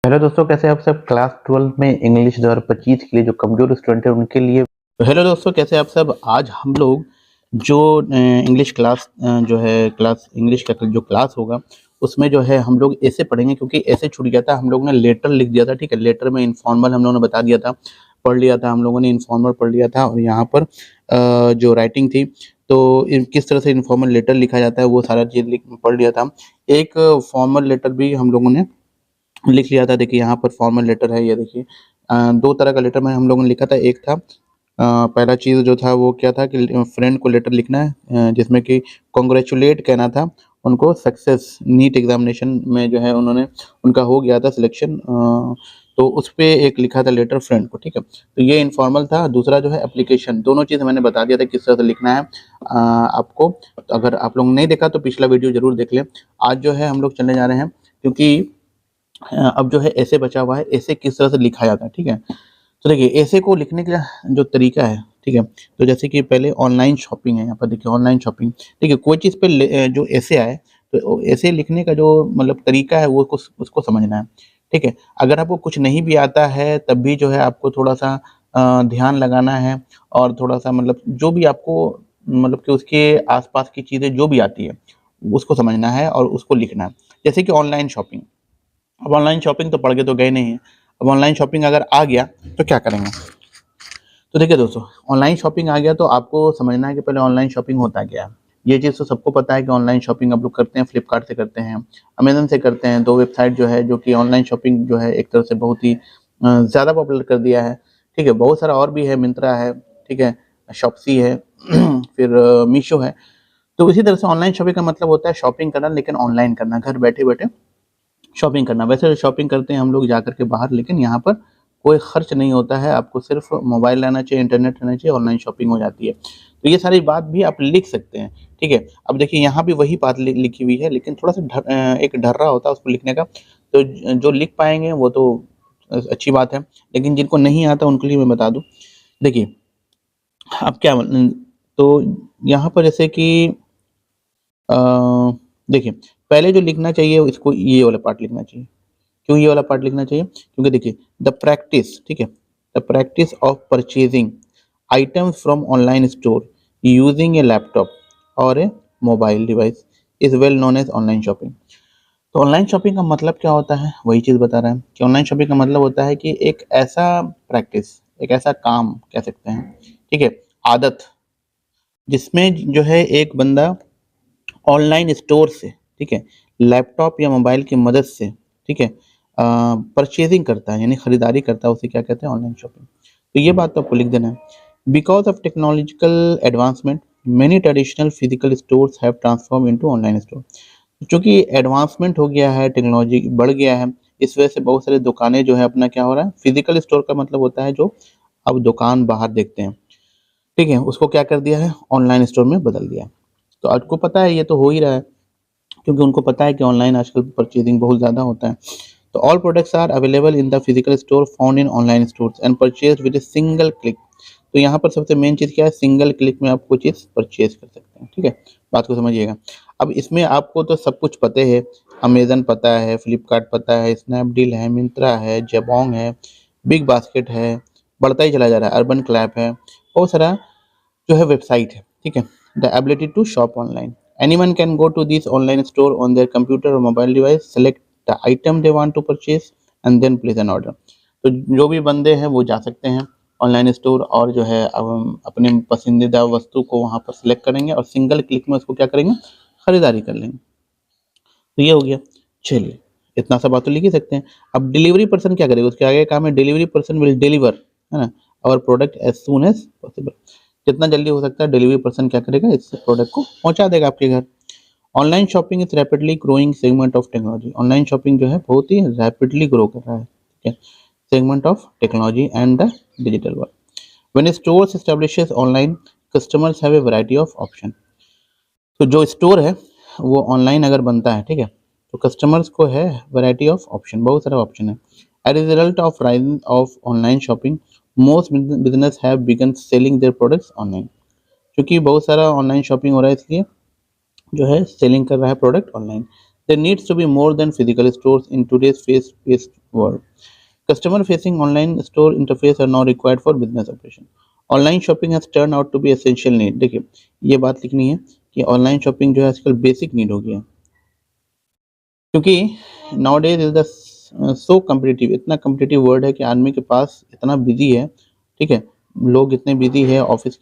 Hello दोस्तों, कैसे हैं आप सब। क्लास 12 में इंग्लिश 2025 के लिए जो कमजोर स्टूडेंट है उनके लिए। तो हेलो दोस्तों, कैसे हैं आप सब। आज हम लोग जो इंग्लिश क्लास जो है क्लास इंग्लिश का जो क्लास होगा उसमें जो है हम लोग ऐसे पढ़ेंगे, क्योंकि ऐसे छूट गया था। हम लोग ने लेटर लिख दिया था, ठीक है। लेटर में इनफॉर्मल हम लोगों ने बता दिया था, पढ़ लिया था हम लोगों ने, इनफॉर्मल पढ़ लिया था। और यहाँ पर जो राइटिंग थी, तो किस तरह से इनफॉर्मल लेटर लिखा जाता है वो सारा चीज़ पढ़ लिया था। एक फॉर्मल लेटर भी हम लोगों ने लिख लिया था। देखिए यहाँ पर फॉर्मल लेटर है, ये देखिए। दो तरह का लेटर में हम लोगों ने लिखा था। एक था पहला चीज़ जो था वो क्या था कि फ्रेंड को लेटर लिखना है, जिसमें कि कॉन्ग्रेचुलेट कहना था उनको सक्सेस नीट एग्जामिनेशन में जो है उन्होंने उनका हो गया था सिलेक्शन। तो उस पे एक लिखा था लेटर फ्रेंड को, ठीक है। तो ये इनफॉर्मल था। दूसरा जो है एप्लीकेशन। दोनों चीज़ मैंने बता दिया था किस तरह से लिखना है आपको। तो अगर आप लोग नहीं देखा तो पिछला वीडियो जरूर देख लें। आज जो है हम लोग चलने जा रहे हैं, क्योंकि अब जो है ऐसे बचा हुआ है। ऐसे किस तरह से लिखा जाता है, ठीक है। तो देखिए ऐसे को लिखने का जो तरीका है, ठीक है। तो जैसे कि पहले ऑनलाइन शॉपिंग है, यहाँ पर देखिए ऑनलाइन शॉपिंग, ठीक है। कोई चीज़ पे जो ऐसे आए तो ऐसे लिखने का जो मतलब तरीका है वो उसको समझना है, ठीक है। अगर आपको कुछ नहीं भी आता है तब भी जो है आपको थोड़ा सा ध्यान लगाना है। और थोड़ा सा मतलब जो भी आपको मतलब कि उसके आसपास की चीज़ें जो भी आती है उसको समझना है और उसको लिखना है। जैसे कि ऑनलाइन शॉपिंग। अब ऑनलाइन शॉपिंग तो पढ़ के तो गए नहीं हैं। अब ऑनलाइन शॉपिंग अगर आ गया तो क्या करेंगे। तो देखिए दोस्तों, ऑनलाइन शॉपिंग आ गया तो आपको समझना है कि पहले ऑनलाइन शॉपिंग होता क्या है। ये चीज़ तो सबको पता है कि ऑनलाइन शॉपिंग आप लोग करते हैं, फ्लिपकार्ट से करते हैं, अमेजन से करते हैं। दो वेबसाइट जो है जो कि ऑनलाइन शॉपिंग जो है एक तरह से बहुत ही ज़्यादा पॉपुलर कर दिया है, ठीक है। बहुत सारा और भी है, मिंत्रा है, ठीक है, शॉप्सी है फिर मीशो है। तो इसी तरह से ऑनलाइन शॉपिंग का मतलब होता है शॉपिंग करना, लेकिन ऑनलाइन करना, घर बैठे बैठे शॉपिंग करना। वैसे तो शॉपिंग करते हैं हम लोग जा कर के बाहर, लेकिन यहाँ पर कोई खर्च नहीं होता है। आपको सिर्फ मोबाइल रहना चाहिए, इंटरनेट रहना चाहिए, ऑनलाइन शॉपिंग हो जाती है। तो ये सारी बात भी आप लिख सकते हैं, ठीक है। अब देखिए यहाँ भी वही बात लिखी हुई है, लेकिन थोड़ा सा एक ढर्रा होता है उसको लिखने का। तो जो लिख पाएंगे वो तो अच्छी बात है, लेकिन जिनको नहीं आता उनके लिए मैं बता दूं। देखिए अब क्या तो यहाँ पर जैसे कि अ, देखिए पहले जो लिखना चाहिए इसको ये वाला पार्ट लिखना चाहिए। क्यों ये वाला पार्ट लिखना चाहिए? क्योंकि देखिए द प्रैक्टिस, ठीक है, the practice of purchasing items from online store using a laptop और a mobile device is well known as online shopping. तो ऑनलाइन शॉपिंग का मतलब क्या होता है, वही चीज़ बता रहा है कि ऑनलाइन शॉपिंग का मतलब होता है कि एक ऐसा प्रैक्टिस, एक ऐसा काम कह सकते हैं, ठीक है, आदत, जिसमें जो है एक बंदा ऑनलाइन स्टोर से, ठीक है, लैपटॉप या मोबाइल की मदद से, ठीक है, परचेजिंग करता है, यानी खरीदारी करता है, उसे क्या कहते हैं, ऑनलाइन शॉपिंग। तो ये बात तो आपको लिख देना है। Because of technological advancement many traditional physical stores have transform into online store. चूंकि एडवांसमेंट हो गया है, टेक्नोलॉजी बढ़ गया है, इस वजह से बहुत सारे दुकानें जो है अपना क्या हो रहा है, फिजिकल स्टोर का मतलब होता है जो अब दुकान बाहर देखते हैं, ठीक है, उसको क्या कर दिया है, ऑनलाइन स्टोर में बदल दिया। तो आपको पता है ये तो हो ही रहा है, क्योंकि उनको पता है कि ऑनलाइन आजकल परचेजिंग बहुत ज़्यादा होता है। तो all products are available in the physical store found in online stores and purchase with a single click. तो यहाँ पर सबसे मेन चीज़ क्या है, सिंगल क्लिक में आप कोई चीज़ परचेज कर सकते हैं, ठीक है। बात को समझिएगा। अब इसमें आपको तो सब कुछ पता है, अमेजन पता है, फ्लिपकार्ट पता है, स्नैपडील है, मिंत्रा है, जबोंग है, बिग बास्केट है, बढ़ता ही चला जा रहा है, अर्बन क्लैप है, बहुत सारा जो है वेबसाइट है, ठीक है। The ability to shop online, anyone can go to this online store on their computer और mobile device, select the item they want to purchase and then place an order. तो जो भी बंदे हैं वो जा सकते हैं ऑनलाइन स्टोर और जो है अपने पसंदीदा वस्तु को वहाँ पर सिलेक्ट करेंगे और सिंगल क्लिक में उसको क्या करेंगे, खरीदारी कर लेंगे। तो ये हो गया। चलिए इतना सा बात तो लिख ही सकते हैं। अब डिलीवरी पर्सन क्या करेगा, उसके आगे काम है डिलीवरी पर्सन विल डिलीवर, है ना, और product as soon as possible. जितना जल्दी हो सकता है डिलीवरी पर्सन क्या करेगा, इस प्रोडक्ट को पहुंचा देगा आपके घर। Online shopping is rapidly growing segment of technology. Online shopping जो है बहुत ही रैपिडली ग्रो कर रहा है, ठीक है, segment of technology and the digital world. When stores establishes online, customers have a variety of option. तो जो स्टोर है वो ऑनलाइन अगर बनता है, ठीक है, तो कस्टमर्स को है वैरायटी ऑफ ऑप्शन, बहुत सारा ऑप्शन है। As a result of rising of online shopping most business have begun selling their products online. क्योंकि बहुत सारा ऑनलाइन शॉपिंग हो रहा है इसलिए जो है सेलिंग कर रहा है product online. There needs to be more than physical stores in today's fast-paced world. Customer-facing online store interface are now required for business operation. Online shopping has turned out to be essential need. देखिए ये बात लिखनी है कि online shopping जो है आजकल basic need हो गया है, क्योंकि now days is the so competitive, इतना कम्पिटिटिव वर्ड है कि आदमी के पास इतना बिजी है, ठीक है, लोग इतने बिजी है ऑफिस,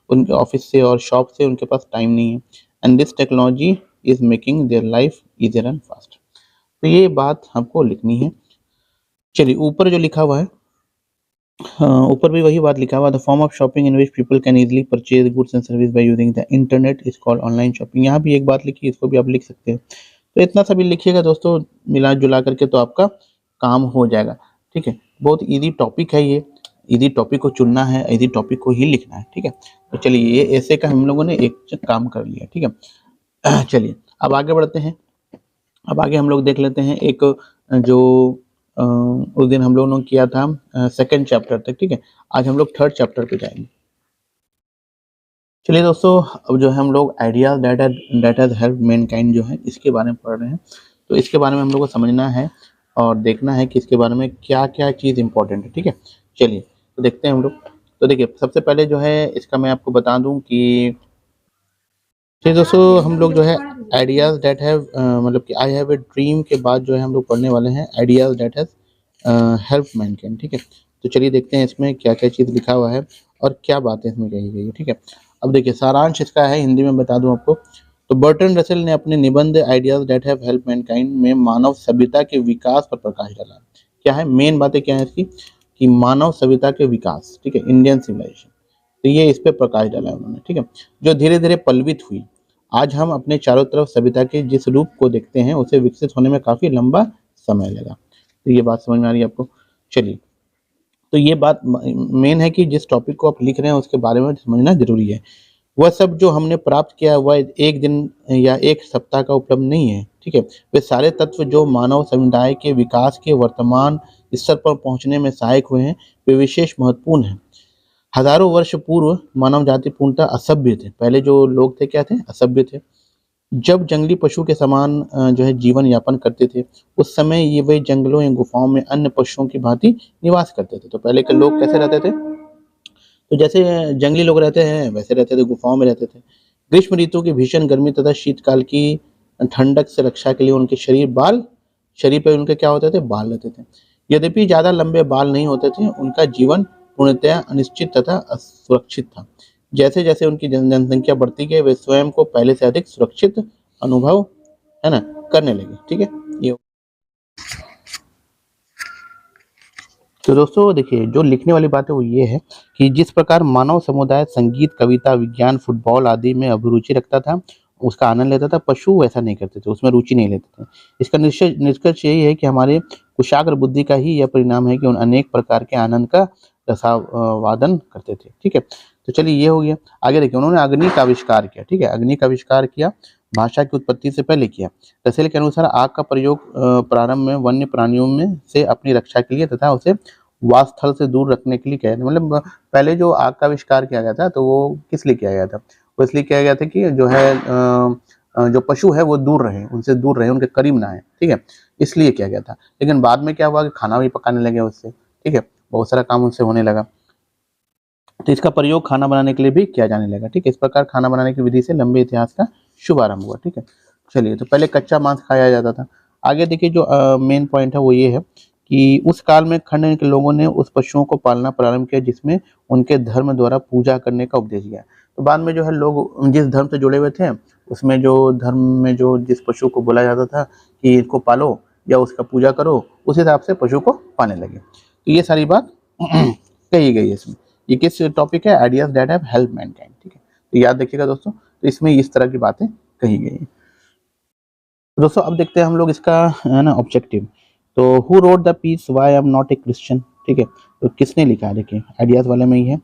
उनके ऑफिस से और शॉप से उनके पास टाइम नहीं है, and this technology is making their life easier and fast. तो ये बात हमको लिखनी है। चलिए ऊपर जो लिखा हुआ है, ऊपर भी वही बात लिखा हुआ, the form of shopping in which people can easily purchase goods and service by using the internet is called online shopping. यहाँ भी एक बात लिखी, इसको भी आप लिख सकते हैं। तो इतना सा भी लिखिएगा दोस्तों, मिला जुला करके तो आपका काम हो जाएगा, ठीक है। बहुत इजी टॉपिक है ये, इजी टॉपिक को चुनना है, इजी टॉपिक को ही लिखना है, ठीक है। तो चलिए ये ऐसे का हम लोगों ने एक काम कर लिया, ठीक है। चलिए अब आगे बढ़ते हैं। अब आगे हम लोग देख लेते हैं एक जो उस दिन हम लोगों ने किया था सेकंड चैप्टर तक, ठीक है। आज हम लोग थर्ड चैप्टर पे जाएंगे। चलिए दोस्तों, अब जो है हम लोग ideas that has help Mankind जो है इसके बारे में पढ़ रहे हैं। तो इसके बारे में हम लोग को समझना है और देखना है कि इसके बारे में क्या क्या चीज़ इंपॉर्टेंट है, ठीक है। चलिए तो देखते हैं हम लोग। तो देखिए सबसे पहले जो है इसका मैं आपको बता दूं कि चलिए दोस्तों, हम लोग जो है आइडियाज दैट हैव मतलब कि आई हैव ए ड्रीम के बाद जो है हम लोग पढ़ने वाले हैं ideas that has help Mankind, ठीक है। तो चलिए देखते हैं इसमें क्या क्या चीज़ लिखा हुआ है और क्या बातें इसमें कही गई है, ठीक है। अब देखिए सारांश इसका है, हिंदी में बता दूं आपको। तो बर्टन रसेल ने अपने निबंध ideas that have help Mankind में मानव सभ्यता के विकास पर प्रकाश डाला। क्या है मेन बातें, क्या है इसकी, कि मानव सभ्यता के विकास, ठीक है, इंडियन सिविलाइजेशन। तो ये इस पे प्रकाश डाला है उन्होंने, ठीक है, जो धीरे धीरे पल्वित हुई। आज हम अपने चारों तरफ सभ्यता के जिस रूप को देखते हैं उसे विकसित होने में काफी लंबा समय लगा। तो ये बात समझ में आ रही है आपको। चलिए तो ये बात मेन है कि जिस टॉपिक को आप लिख रहे हैं उसके बारे में समझना जरूरी है। वह सब जो हमने प्राप्त किया वह एक दिन या एक सप्ताह का उपलब्ध नहीं है, ठीक है। वे सारे तत्व जो मानव समुदाय के विकास के वर्तमान स्तर पर पहुंचने में सहायक हुए हैं वे विशेष महत्वपूर्ण हैं। हजारों वर्ष पूर्व मानव जाति पूर्णतः असभ्य थे। पहले जो लोग थे क्या थे, असभ्य थे। जब जंगली पशु के समान जो है जीवन यापन करते थे, उस समय ये वे जंगलों या गुफाओं में अन्य पशुओं की भांति निवास करते थे। तो पहले के लोग कैसे रहते थे, तो जैसे जंगली लोग रहते हैं वैसे रहते थे, गुफाओं में रहते थे। ग्रीष्म ऋतु की भीषण गर्मी तथा शीतकाल की ठंडक से रक्षा के लिए उनके शरीर पे उनके क्या होते थे, बाल रहते थे। यद्यपि ज्यादा लंबे बाल नहीं होते थे, उनका जीवन पूर्णतया अनिश्चित तथा असुरक्षित था। जैसे जैसे उनकी जनसंख्या बढ़ती गई वे स्वयं को पहले से अधिक सुरक्षित अनुभव है ना करने लगे, ठीक है। ये तो दोस्तों देखिए जो लिखने वाली बात है वो ये है कि जिस प्रकार मानव समुदाय संगीत, कविता, विज्ञान, फुटबॉल आदि में अभिरुचि रखता था, उसका आनंद लेता था, पशु वैसा नहीं करते थे, उसमें रुचि नहीं लेते थे। इसका निष्कर्ष यही है कि हमारे कुशाग्र बुद्धि का ही यह परिणाम है कि उन अनेक प्रकार के आनंद का रसावादन करते थे, ठीक है। तो चलिए ये हो गया। आगे देखिए उन्होंने अग्नि का आविष्कार किया, ठीक है, अग्नि का आविष्कार किया, भाषा की उत्पत्ति से पहले किया। रसेल के अनुसार आग का प्रयोग प्रारंभ में वन्य प्राणियों में से अपनी रक्षा के लिए तथा उसे वासस्थल से दूर रखने के लिए किया गया। मतलब पहले जो आग का आविष्कार किया गया था तो वो किस लिए किया गया था, वो इसलिए किया गया था कि जो है जो पशु है वो दूर रहे, उनसे दूर रहे, उनके करीब ना आए, ठीक है, इसलिए किया गया था। लेकिन बाद में क्या हुआ कि खाना भी पकाने लगे उससे, ठीक है, बहुत सारा काम उनसे होने लगा, तो इसका प्रयोग खाना बनाने के लिए भी किया जाने लगा, ठीक है। इस प्रकार खाना बनाने की विधि से लंबे इतिहास का शुभारंभ हुआ, ठीक है। चलिए तो पहले कच्चा मांस खाया जाता था। आगे देखिए जो मेन पॉइंट है वो ये है कि उस काल में खंड के लोगों ने उस पशुओं को पालना प्रारंभ किया जिसमें उनके धर्म द्वारा पूजा करने का उपदेश दिया। तो बाद में जो है लोग जिस धर्म से जुड़े हुए थे उसमें जो धर्म में जो जिस पशु को बोला जाता था कि इसको पालो या उसका पूजा करो, उस हिसाब से पशु को पालने लगे। तो ये सारी बात कही गई है इसमें। ये किस टॉपिक है, ideas that have help Mankind, ठीक है। तो याद रखिएगा दोस्तों, तो इसमें इस तरह की बातें कही गई हैं। दोस्तों अब देखते हैं हम लोग इसका है ना ऑब्जेक्टिव। तो who wrote the piece why I am not a Christian, ठीक है। तो किसने लिखा है, देखिए आइडियाज वाले में ही है।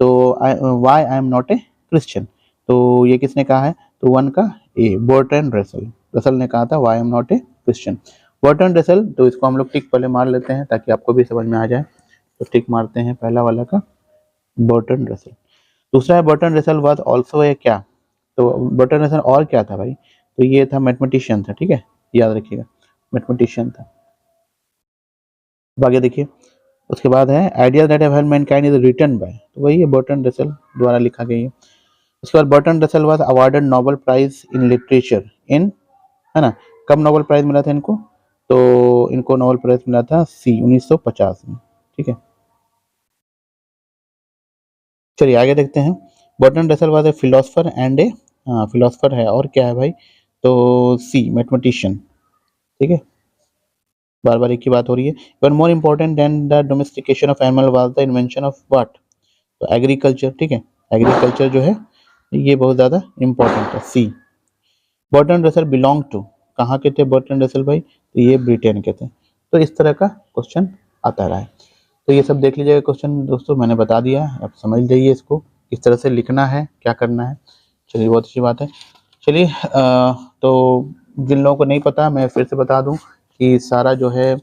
तो why I am not a Christian, तो ये किसने कहा है, तो वन का ए बर्ट्रैंड रसेल, रसेल ने कहा था why I am not a Christian, Bertrand Russell. तो इसको हम लोग टिक पहले मार लेते हैं ताकि आपको भी समझ में आ जाए। तो टिक मारते हैं पहला वाला का, बर्ट्रैंड रसेल। दूसरा है Bertrand Russell was also a क्या, तो बर्ट्रैंड रसेल और क्या था भाई, तो ये था मैथमेटिशियन था, ठीक है, याद रखिएगा, मैथमेटिशियन था। अब आगे देखिए, उसके बाद है idea that have helped mankind is written by, तो वही है बर्टन रसेल द्वारा लिखा गया है। उसके बाद Bertrand Russell was awarded Nobel prize in literature in, है ना, कब नोबेल प्राइज मिला था इनको, तो इनको नोबेल प्राइज मिला था सी 1950 में, ठीक है। चलिए आगे देखते हैं। Bertrand Russell was a philosopher and a, हाँ फिलोसफर है और क्या है भाई, तो सी मैथमेटिशियन, ठीक है, बार बार एक ही बात हो रही है। One more important then the domestication of animal was the invention of what, तो एग्रीकल्चर, ठीक है, एग्रीकल्चर जो है ये बहुत ज़्यादा इंपॉर्टेंट है, सी। बर्टन रसेल बिलोंग टू, कहाँ के थे बर्टन रसेल भाई, तो ये ब्रिटेन के थे। तो इस तरह का क्वेश्चन आता रहा है। तो ये सब देख लीजिएगा क्वेश्चन दोस्तों, मैंने बता दिया है, आप समझ जाइए इसको किस तरह से लिखना है, क्या करना है। चलिए बहुत अच्छी बात है। चलिए तो जिन लोगों को नहीं पता मैं फिर से बता दूं कि सारा जो है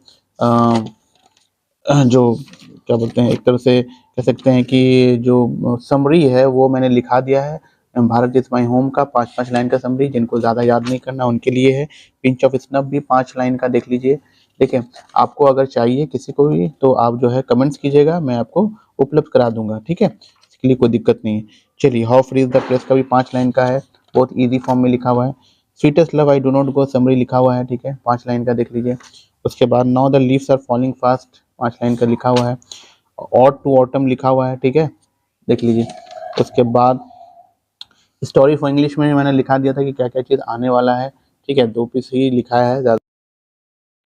जो क्या बोलते हैं, एक तरह से कह सकते हैं कि जो समरी है वो मैंने लिखा दिया है। भारत इज माई होम का 5-5 लाइन का समरी, जिनको ज़्यादा याद नहीं करना उनके लिए है। पिंच ऑफ स्नफ भी 5 लाइन का देख लीजिए। देखिए आपको अगर चाहिए किसी को भी तो आप जो है कमेंट्स कीजिएगा, मैं आपको उपलब्ध करा दूंगा, ठीक है, इसके लिए कोई दिक्कत नहीं है। चलिए how free is the press का भी 5 लाइन का है, बहुत ईजी फॉर्म में लिखा हुआ है। Sweetest love I do not go summary लिखा हुआ है, ठीक है, 5 लाइन का देख लीजिए। उसके बाद now the leaves are falling fast, 5 line का लिखा हुआ है। ऑट टू ऑटम लिखा हुआ है, ठीक है, देख लीजिए। उसके बाद स्टोरी फॉर इंग्लिश में मैंने लिखा दिया था कि क्या क्या चीज़ आने वाला है, ठीक है, 2 पीस ही लिखा है ज़्यादा